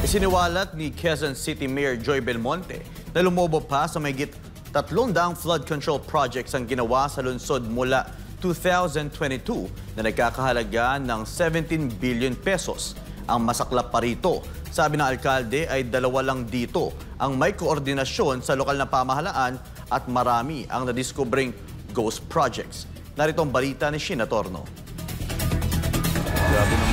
Isiniwalat ni Quezon City Mayor Joy Belmonte na lumobo pa sa mahigit 300 flood control projects ang ginawa sa lungsod mula 2022 na nagkakahalaga ng 17 billion pesos. Ang masaklap pa rito, sabi ng alkalde, ay 2 lang dito ang may koordinasyon sa lokal na pamahalaan at marami ang nadiskubring ghost projects. Narito ang balita ni Sheena Torno. Grabe naman.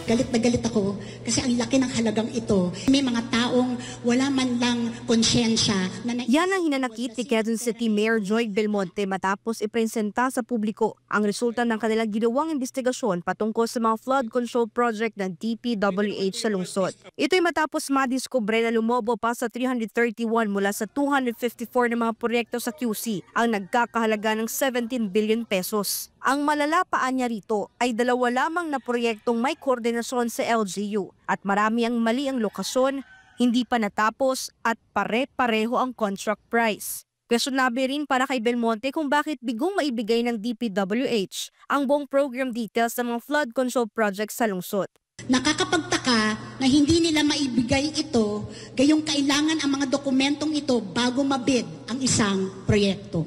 Galit na galit ako kasi ang laki ng halagang ito. May mga taong wala man lang konsyensya. Yan ang hinanakit ni Quezon City Mayor Joy Belmonte matapos ipresenta sa publiko ang resulta ng kanilang ginawang investigasyon patungkol sa mga flood control project ng DPWH sa lungsod. Ito'y matapos madiskubre na lumobo pa sa 331 mula sa 254 na mga proyekto sa QC ang nagkakahalaga ng 17 billion pesos. Ang malalapaan niya rito ay 2 lamang na proyektong may koordinasyon sa LGU at marami ang mali ang lokasyon, hindi pa natapos at pare-pareho ang contract price. Questionable rin para kay Belmonte kung bakit bigong maibigay ng DPWH ang buong program details sa mga flood control projects sa lungsod. Nakakapagtaka na hindi nila maibigay ito gayong kailangan ang mga dokumentong ito bago mabid ang isang proyekto.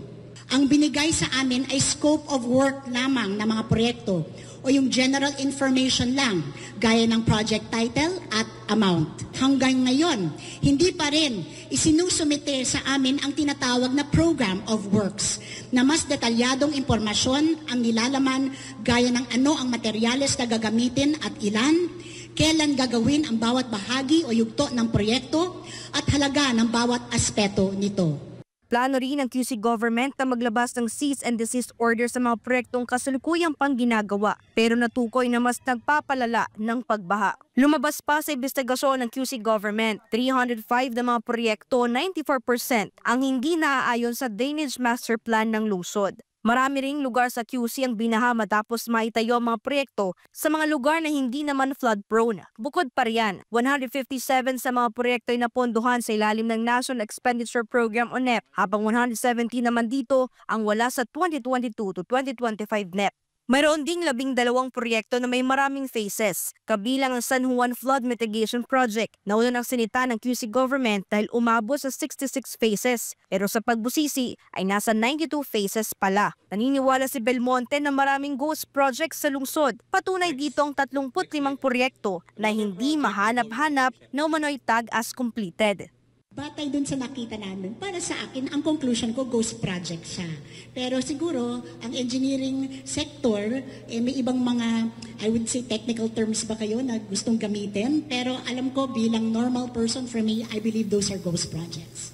Ang binigay sa amin ay scope of work lamang ng mga proyekto o yung general information lang gaya ng project title at amount. Hanggang ngayon, hindi pa rin isinusumite sa amin ang tinatawag na program of works na mas detalyadong impormasyon ang nilalaman gaya ng ano ang materyales na gagamitin at ilan, kailan gagawin ang bawat bahagi o yugto ng proyekto at halaga ng bawat aspeto nito. Plano rin ng QC government na maglabas ng cease and desist order sa mga proyektong kasalukuyang pang ginagawa pero natukoy na mas nagpapalala ng pagbaha. Lumabas pa sa investigasyon ng QC government, 305 na mga proyekto, 94% ang hindi naaayon sa Drainage Master Plan ng lungsod. Marami ring lugar sa QC ang binaha matapos maitayo ang mga proyekto sa mga lugar na hindi naman flood-prone. Bukod pa riyan, 157 sa mga proyekto ay napondohan sa ilalim ng National Expenditure Program o NEP, habang 170 naman dito ang wala sa 2022 to 2025 NEP. Mayroon ding 12 proyekto na may maraming phases, kabilang ang San Juan Flood Mitigation Project na una ng sinita ng QC government dahil umabot sa 66 phases, pero sa pagbusisi ay nasa 92 phases pala. Naniniwala si Belmonte na maraming ghost projects sa lungsod. Patunay dito ang 35 proyekto na hindi mahanap-hanap na umano'y tag as completed. Batay dun sa nakita namin, para sa akin, ang conclusion ko, ghost project siya. Pero siguro, ang engineering sector, may ibang mga, I would say, technical terms ba kayo na gustong gamitin? Pero alam ko, bilang normal person, for me, I believe those are ghost projects.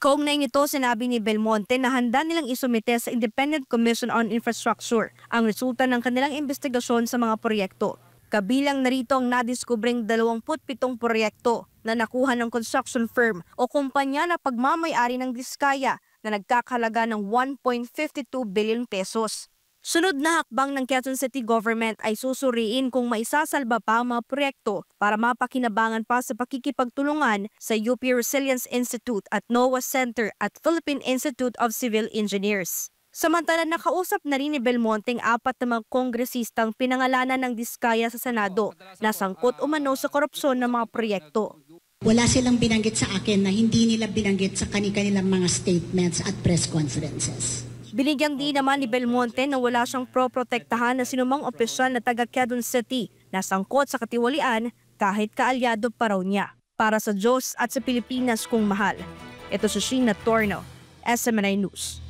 Kaugnay nito, sinabi ni Belmonte na handa nilang isumite sa Independent Commission on Infrastructure ang resulta ng kanilang investigasyon sa mga proyekto. Kabilang narito ang nadiskubring 27 proyekto na nakuha ng construction firm o kumpanya na pagmamay-ari ng Diskaya na nagkakahalaga ng 1.52 billion pesos. Sunod na hakbang ng Quezon City Government ay susuriin kung maisasalba pa ang mga proyekto para mapakinabangan pa sa pakikipagtulungan sa UP Resilience Institute at NOAA Center at Philippine Institute of Civil Engineers. Samantala, nakausap na rin ni Belmonte ang 4 na mga kongresistang pinangalanan ng Diskaya sa Senado na sangkot umano sa korupsyon ng mga proyekto. Wala silang binanggit sa akin na hindi nila binanggit sa kanilang mga statements at press conferences. Binigyan din naman ni Belmonte na wala siyang proprotektahan na sinumang opisyal na taga Quezon City na sangkot sa katiwalian kahit kaalyado pa raw niya. Para sa Diyos at sa Pilipinas kung mahal. Ito si Sheena Torno, SMNI News.